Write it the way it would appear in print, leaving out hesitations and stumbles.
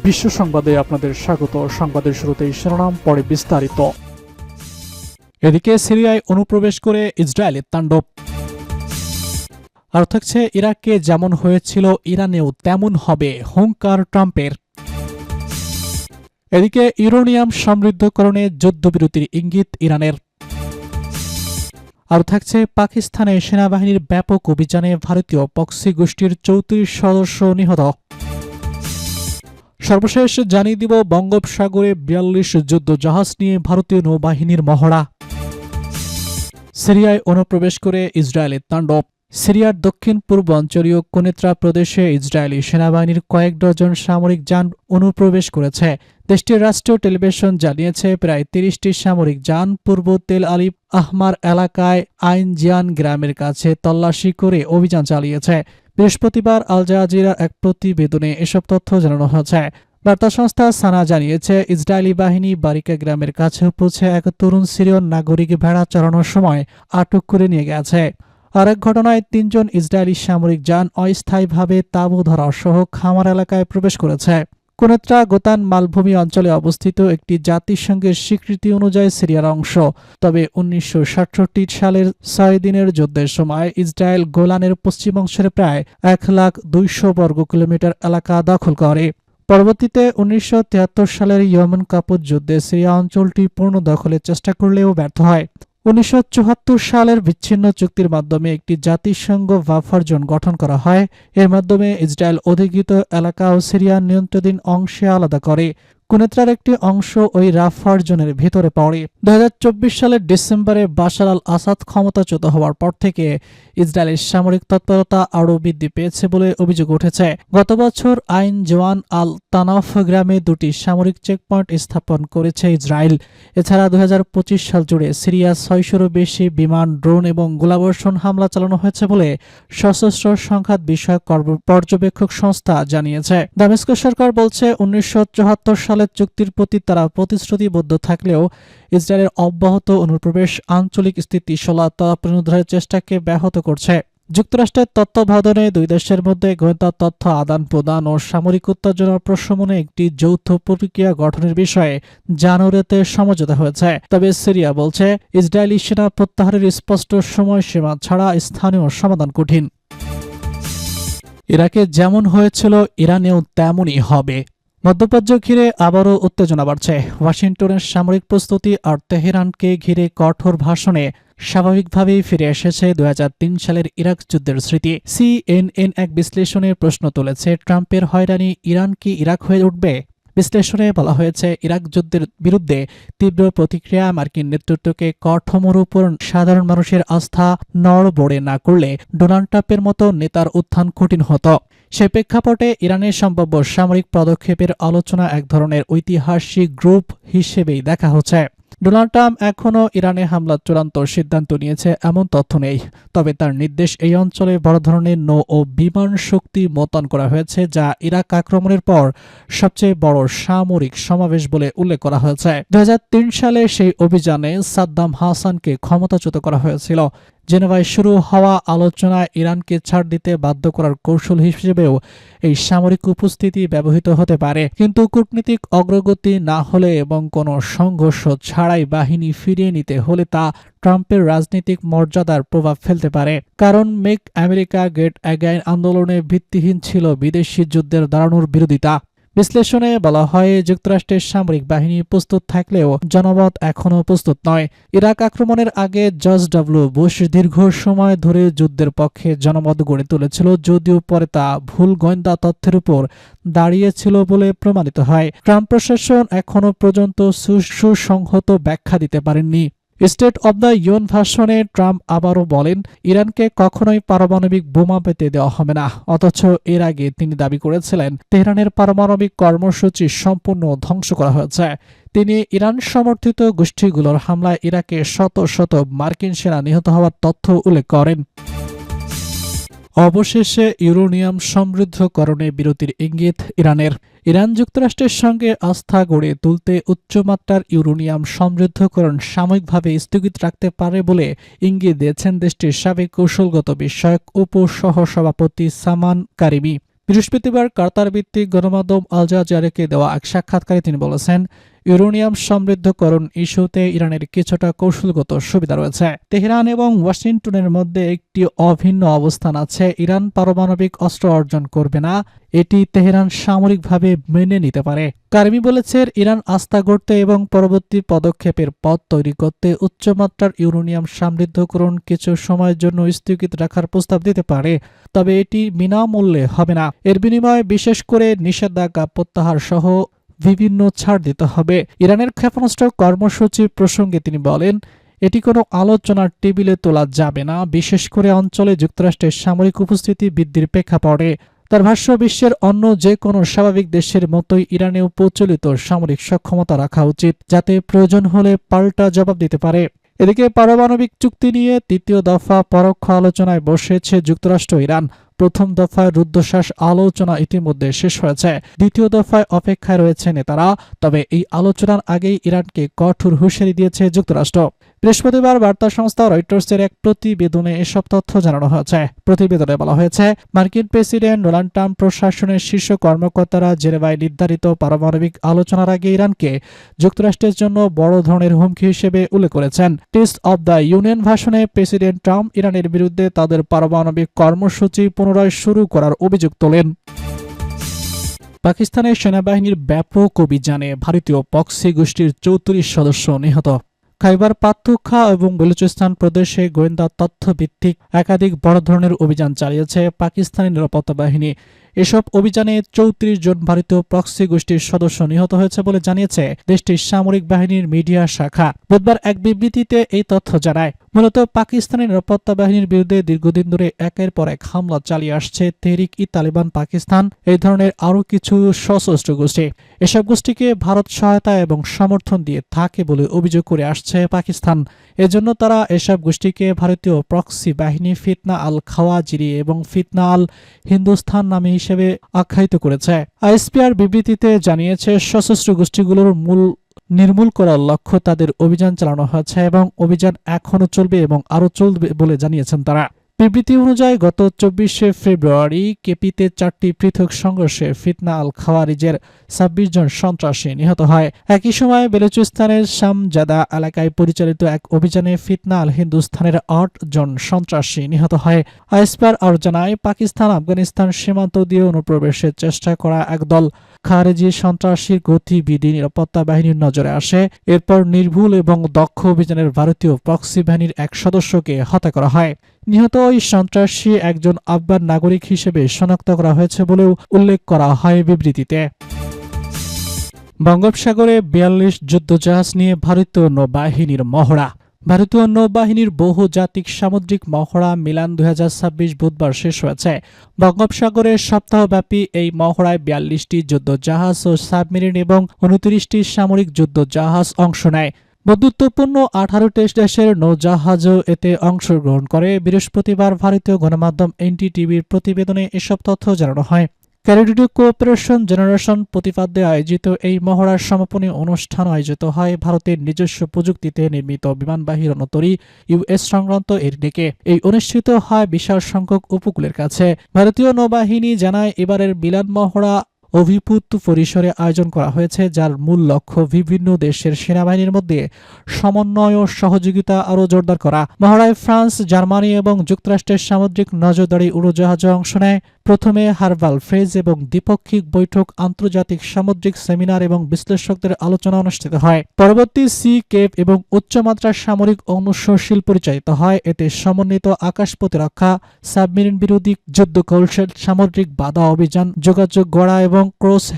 বিশ্ব সংবাদে আপনাদের স্বাগত। সংবাদের শুরুতেই শিরোনাম, পরে বিস্তারিত। এদিকে সিরিয়ায় অনুপ্রবেশ করে ইসরায়েলের তাণ্ডব। আর থাকছে, ইরাকে যেমন হয়েছিল ইরানেও তেমন হবে, হুঙ্কার ট্রাম্পের। এদিকে ইউরেনিয়াম সমৃদ্ধকরণে যুদ্ধবিরতির ইঙ্গিত ইরানের। আর থাকছে, পাকিস্তানে সেনাবাহিনীর ব্যাপক অভিযানে ভারতীয় পক্সি গোষ্ঠীর 34 সদস্য নিহত। সর্বশেষ জানিয়ে দিব, বঙ্গোপসাগরে 42 যুদ্ধ জাহাজ নিয়ে ভারতীয় নৌবাহিনীর মহড়া। সিরিয়ায় অনুপ্রবেশ করে ইসরায়েলের তাণ্ডব। সিরিয়ার দক্ষিণ পূর্বাঞ্চলীয় কুনেত্রা প্রদেশে ইসরায়েলি সেনাবাহিনীর কয়েক ডজন সামরিক যান অনুপ্রবেশ করেছে। দেশটির রাষ্ট্রীয় টেলিভিশন জানিয়েছে, প্রায় 30টি সামরিক যান পূর্ব তেল আলিফ আহমার এলাকায় আইন জিয়ান গ্রামের কাছে তল্লাশি করে অভিযান চালিয়েছে। বৃহস্পতিবার আল জাজিরার এক প্রতিবেদনে এসব তথ্য জানানো হয়েছে। বার্তা সংস্থা সানা জানিয়েছে, ইসরায়েলি বাহিনী বারিকা গ্রামের কাছে পৌঁছে এক তরুণ সিরিয়ান নাগরিক ভেড়া চড়ানোর সময় আটক করে নিয়ে গেছে। আরেক ঘটনায় 3 জন ইসরায়েলি সামরিক যান অস্থায়ীভাবে তাঁবু ধরা সহ খামার এলাকায় প্রবেশ করেছে। কুনেত্রা গোতান মালভূমি অঞ্চলে অবস্থিত একটি জাতিসংঘের স্বীকৃতি অনুযায়ী সিরিয়ার অংশ। তবে 1967 সালের 6 দিনের যুদ্ধের সময় ইসরায়েল গোলানের পশ্চিমাংশের প্রায় 1,200,000 বর্গ কিলোমিটার এলাকা দখল করে। পরবর্তীতে 1973 সালের ইয়েমেন কাপুর যুদ্ধে সিরিয়া অঞ্চলটি পূর্ণ দখলের চেষ্টা করলেও ব্যর্থ হয়। 1974 সালের বিচ্ছিন্ন চুক্তির মাধ্যমে একটি জাতিসংঘ বাফার জোন গঠন করা হয়। এর মাধ্যমে ইসরায়েল অধিকৃত এলাকা ও সিরিয়ার নিয়ন্ত্রণাধীন অংশে আলাদা করে। কুনেত্রার একটি অংশ ওই রাফার জোনের ভিতরে পড়ে। 2024 সালের ডিসেম্বরে বাশার আল আসাদ ক্ষমতাচ্যুত হওয়ার পর থেকে ইসরায়েলের সামরিক তৎপরতা আরও বৃদ্ধি পেয়েছে বলে অভিযোগ উঠেছে। গত বছর আইন জওয়ান আল তানাফ গ্রামে 2টি সামরিক চেকপয়েন্ট স্থাপন করেছে ইসরায়েল। এছাড়া 2025 সাল জুড়ে সিরিয়া 600-রও বেশি বিমান, ড্রোন এবং গোলাবর্ষণ হামলা চালানো হয়েছে বলে সশস্ত্র সংঘাত বিষয়ক পর্যবেক্ষক সংস্থা জানিয়েছে। দামেস্ক সরকার বলছে, 1974 সালের চুক্তির প্রতি তারা প্রতিশ্রুতিবদ্ধ থাকলেও ইসরায়েলের অব্যাহত অনুপ্রবেশ আঞ্চলিক স্থিতিশীলতা পুনরুদ্ধারের চেষ্টাকে ব্যাহত করছে। যুক্তরাষ্ট্রের তত্ত্বাবধানে দুই দেশের মধ্যে গোয়েন্দা তথ্য আদান প্রদান ও সামরিক উত্তেজনার প্রশমনে একটি যৌথ প্রক্রিয়া গঠনের বিষয়ে জানুয়ারিতে সমঝোতা হয়েছে। তবে সিরিয়া বলছে, ইসরায়েলি সেনা প্রত্যাহারের স্পষ্ট সময়সীমা ছাড়া স্থানীয় সমাধান কঠিন। ইরাকে যেমন হয়েছিল ইরানেও তেমনই হবে। মধ্যপ্রাচ্য ঘিরে আবারও উত্তেজনা বাড়ছে। ওয়াশিংটনের সামরিক প্রস্তুতি আর তেহরানকে ঘিরে কঠোর ভাষণে স্বাভাবিকভাবেই ফিরে এসেছে 2003 সালের ইরাক যুদ্ধের স্মৃতি। CNN এক বিশ্লেষণে প্রশ্ন তুলেছে, ট্রাম্পের হয়রানি ইরান কি ইরাক হয়ে উঠবে? বিশ্লেষণে বলা হয়েছে, ইরাক যুদ্ধের বিরুদ্ধে তীব্র প্রতিক্রিয়া মার্কিন নেতৃত্বকে কাঠামোর উপর সাধারণ মানুষের আস্থা নড়বড়ে না করলে ডোনাল্ড ট্রাম্পের মতো নেতার উত্থান কঠিন হতো। সে প্রেক্ষাপটে ইরানের সম্ভাব্য সামরিক পদক্ষেপের আলোচনা এক ধরনের ঐতিহাসিক গ্রুপ হিসেবেই দেখা হচ্ছে। ডোনাল্ড ট্রাম্প এখনও ইরানে হামলার চূড়ান্ত সিদ্ধান্ত নিয়েছে এমন তথ্য নেই। তবে তার নির্দেশ, এই অঞ্চলে বড় ধরনের নৌ ও বিমান শক্তি মোতায়েন করা হয়েছে, যা ইরাক আক্রমণের পর সবচেয়ে বড় সামরিক সমাবেশ বলে উল্লেখ করা হয়েছে। 2003 সালে সেই অভিযানে সাদ্দাম হাসানকে ক্ষমতাচ্যুত করা হয়েছিল। জেনেভায় শুরু হওয়া আলোচনায় ইরানকে ছাড় দিতে বাধ্য করার কৌশল হিসেবেও এই সামরিক উপস্থিতি ব্যবহৃত হতে পারে। কিন্তু কূটনীতিক অগ্রগতি না হলে এবং কোনো সংঘর্ষ ছাড়াই বাহিনী ফিরিয়ে নিতে হলে তা ট্রাম্পের রাজনৈতিক মর্যাদার প্রভাব ফেলতে পারে। কারণ মেক আমেরিকা গ্রেট অ্যাগেইন আন্দোলনে ভিত্তিহীন ছিল বিদেশি যুদ্ধের দাঁড়ানোর বিরোধিতা। বিশ্লেষণে বলা হয়, যুক্তরাষ্ট্রের সামরিক বাহিনী প্রস্তুত থাকলেও জনমত এখনও প্রস্তুত নয়। ইরাক আক্রমণের আগে জর্জ ডব্লিউ বুশ দীর্ঘ সময় ধরে যুদ্ধের পক্ষে জনমত গড়ে তুলেছিল, যদিও পরে তা ভুল গোয়েন্দা তথ্যের উপর দাঁড়িয়েছিল বলে প্রমাণিত হয়। ট্রাম্প প্রশাসন এখনও পর্যন্ত সুসংহত ব্যাখ্যা দিতে পারেননি। স্টেট অব দ্য ইউনিয়ন ভাষণে ট্রাম্প আবারও বলেন, ইরানকে কখনোই পারমাণবিক বোমা পেতে দেওয়া হবে না। অথচ এর আগে তিনি দাবি করেছিলেন, তেহরানের পারমাণবিক কর্মসূচি সম্পূর্ণ ধ্বংস করা হয়েছে। তিনি ইরান সমর্থিত গোষ্ঠীগুলোর হামলায় ইরাকে শত শত মার্কিন সেনা নিহত হওয়ার তথ্য উল্লেখ করেন। অবশেষে ইউরেনিয়াম সমৃদ্ধকরণে বিরতির ইঙ্গিত ইরানের। ইরান যুক্তরাষ্ট্রের সঙ্গে আস্থা গড়ে তুলতে উচ্চমাত্রার ইউরেনিয়াম সমৃদ্ধকরণ সাময়িকভাবে স্থগিত রাখতে পারে বলে ইঙ্গিত দিয়েছেন দেশটির সাবেক কৌশলগত বিষয়ক উপসহসভাপতি সামান কারিমি। বৃহস্পতিবার কাতার ভিত্তিক গণমাধ্যম আল জাজিরাকে দেওয়া এক সাক্ষাৎকারে তিনি বলেছেন, ইউরেনিয়াম সমৃদ্ধকরণ ইস্যুতে ইরানের কিছুটা কৌশলগত সুবিধা রয়েছে। তেহরান এবং ওয়াশিংটনের মধ্যে একটি অভিন্ন অবস্থান আছে। ইরান পারমাণবিক অস্ত্র অর্জন করবে না, এটি তেহরান সামরিকভাবে মেনে নিতে পারে। কারিমি বলেছেন, ইরান আস্থা গড়তে এবং পরবর্তী পদক্ষেপের পথ তৈরি করতে উচ্চমাত্রার ইউরেনিয়াম সমৃদ্ধকরণ কিছু সময়ের জন্য স্থগিত রাখার প্রস্তাব দিতে পারে, তবে এটি বিনামূল্যে হবে না। এর বিনিময়ে বিশেষ করে নিষেধাজ্ঞা প্রত্যাহার সহ বিভিন্ন ছাড় দিতে হবে। ইরানের ক্ষেপণাস্ত্র কর্মসূচি প্রসঙ্গে তিনি বলেন, এটি কোনো আলোচনার টেবিলে তোলা যাবে না, বিশেষ করে অঞ্চলে যুক্তরাষ্ট্রের সামরিক উপস্থিতি বৃদ্ধির প্রেক্ষাপটে। তার ভাষ্য, বিশ্বের অন্য যে কোনো স্বাভাবিক দেশের মতোই ইরানেও প্রচলিত সামরিক সক্ষমতা রাখা উচিত, যাতে প্রয়োজন হলে পাল্টা জবাব দিতে পারে। এদিকে পারমাণবিক চুক্তি নিয়ে তৃতীয় দফা পরোক্ষ আলোচনায় বসেছে যুক্তরাষ্ট্র ইরান। প্রথম দফায় রুদ্ধশ্বাস আলোচনা ইতিমধ্যে শেষ হয়েছে। দ্বিতীয় দফায় অপেক্ষায় রয়েছে নেতারা। তবে এই আলোচনার আগেই ইরানকে কঠোর হুঁশিয়ারি দিয়েছে যুক্তরাষ্ট্র। বৃহস্পতিবার বার্তা সংস্থা রয়টার্সের এক প্রতিবেদনে এসব তথ্য জানানো হয়েছে। প্রতিবেদনে বলা হয়েছে, মার্কিন প্রেসিডেন্ট ডোনাল্ড ট্রাম্প প্রশাসনের শীর্ষ কর্মকর্তারা জেনেভায় নির্ধারিত পারমাণবিক আলোচনার আগে ইরানকে যুক্তরাষ্ট্রের জন্য বড় ধরনের হুমকি হিসেবে উল্লেখ করেছেন। টেস্ট অব দ্য ইউনিয়ন ভাষণে প্রেসিডেন্ট ট্রাম্প ইরানের বিরুদ্ধে তাদের পারমাণবিক কর্মসূচি পুনরায় শুরু করার অভিযোগ তোলেন। পাকিস্তানের সেনাবাহিনীর ব্যাপক অভিযানে ভারতীয় প্রক্সি গোষ্ঠীর 34 সদস্য নিহত। খাইবার পাখতুনখোয়া এবং বেলুচিস্তান প্রদেশে গোয়েন্দা তথ্য ভিত্তিক একাধিক বড় ধরনের অভিযান চালিয়েছে পাকিস্তানি নিরাপত্তা বাহিনী। এসব অভিযানে 34 জন ভারতীয় প্রক্সি গোষ্ঠীর সদস্য নিহত হয়েছে বলে জানিয়েছে দেশটির সামরিক বাহিনীর মিডিয়া শাখা। বুধবার এক বিবৃতিতে এই তথ্য জানায়। মূলত পাকিস্তানি নিরাপত্তা বাহিনীর বিরুদ্ধে দীর্ঘদিন ধরে একের পর এক হামলা চালিয়ে আসছে তেহরিক-ই-তালিবান পাকিস্তান, এই ধরনের আরও কিছু সশস্ত্র গোষ্ঠী। এসব গোষ্ঠীকে ভারত সহায়তা এবং সমর্থন দিয়ে থাকে বলে অভিযোগ করে আসছে পাকিস্তান। এজন্য তারা এসব গোষ্ঠীকে ভারতীয় প্রক্সি বাহিনী ফিতনা আল খাওয়াজিরি এবং ফিতনা আল হিন্দুস্তান নামে হিসেবে আখ্যায়িত করেছে। আইএসপিআর বিবৃতিতে জানিয়েছে, সশস্ত্র গোষ্ঠীগুলোর নির্মূল করার লক্ষ্য তাদের অভিযান চালানো হয়েছে এবং অভিযান এখনও চলবে এবং আরও চলবে বলে জানিয়েছেন তারা। বিবৃতি অনুযায়ী গত 24শে ফেব্রুয়ারি কেপিতে 4টি পৃথক সংঘর্ষে ফিতনা আল খাওয়ারিজের 26 জন সন্ত্রাসী নিহত হয়। একই সময় বেলুচিস্তানের শামজাদা এলাকায় পরিচালিত এক অভিযানে ফিতনা আল হিন্দুস্তানের 8 জন সন্ত্রাসী নিহত হয়। আইএসপিআর আরও জানায়, পাকিস্তান আফগানিস্তান সীমান্ত দিয়ে অনুপ্রবেশের চেষ্টা করা একদল খারেজি সন্ত্রাসীর গতিবিধি নিরাপত্তা বাহিনীর নজরে আসে। এরপর নির্ভুল এবং দক্ষ অভিযানের ভারতীয় প্রক্সি বাহিনীর এক সদস্যকে হত্যা করা হয়। নিহত ওই সন্ত্রাসী একজন আফগান নাগরিক হিসেবে শনাক্ত করা হয়েছে বলেও উল্লেখ করা হয় বিবৃতিতে। বঙ্গোপসাগরে 42 যুদ্ধজাহাজ নিয়ে ভারতীয় নৌবাহিনীর মহড়া। ভারতীয় নৌবাহিনীর বহুজাতিক সামুদ্রিক মহড়া মিলান 2026 বুধবার শেষ হয়েছে। বঙ্গোপসাগরে সপ্তাহব্যাপী এই মহড়ায় 42টি যুদ্ধজাহাজ ও সাবমেরিন এবং 29টি সামরিক যুদ্ধজাহাজ অংশ নেয়। বন্ধুত্বপূর্ণ 18টি দেশের নৌজাহাজও এতে অংশগ্রহণ করে। বৃহস্পতিবার ভারতীয় গণমাধ্যম এনডিটিভির প্রতিবেদনে এসব তথ্য জানানো হয়। ক্যারিডিও কোঅপারেশন জেনারেশন প্রতিপাদ্যে আয়োজিত এই মহড়ার সমাপনী অনুষ্ঠান আয়োজিত হয় ভারতের নিজস্ব প্রযুক্তিতে নির্মিত বিমানবাহী রণতরী ইউএস সংক্রান্ত এর ডেকে। এই অনুষ্ঠিত হয় বিশাল সংখ্যক উপকূলের কাছে। ভারতীয় নৌবাহিনী জানায়, এবারের মিলান মহড়া অভিভূত পরিসরে আয়োজন করা হয়েছে, যার মূল লক্ষ্য বিভিন্ন দেশের সেনাবাহিনীর মধ্যে সমন্বয় ও সহযোগিতা আরও জোরদার করা। মহড়ায় ফ্রান্স, জার্মানি এবং যুক্তরাষ্ট্রের সামুদ্রিক নজরদারি উড়োজাহাজও অংশ নেয়। প্রথমে হারবাল ফ্রেজ এবং দ্বিপাক্ষিক বৈঠক, আন্তর্জাতিক সামুদ্রিক সেমিনার এবং বিশ্লেষকদের আলোচনা অনুষ্ঠিত হয়। পরবর্তী সি কেপ এবং উচ্চমাত্রার সামরিক অনুশীলন পরিচালিত হয়। এতে সমন্বিত আকাশ প্রতিরক্ষা, সাবমেরিন বিরোধী যুদ্ধ কৌশল, সামুদ্রিক বাধা অভিযান, যোগাযোগ গড়া এবং ক্রস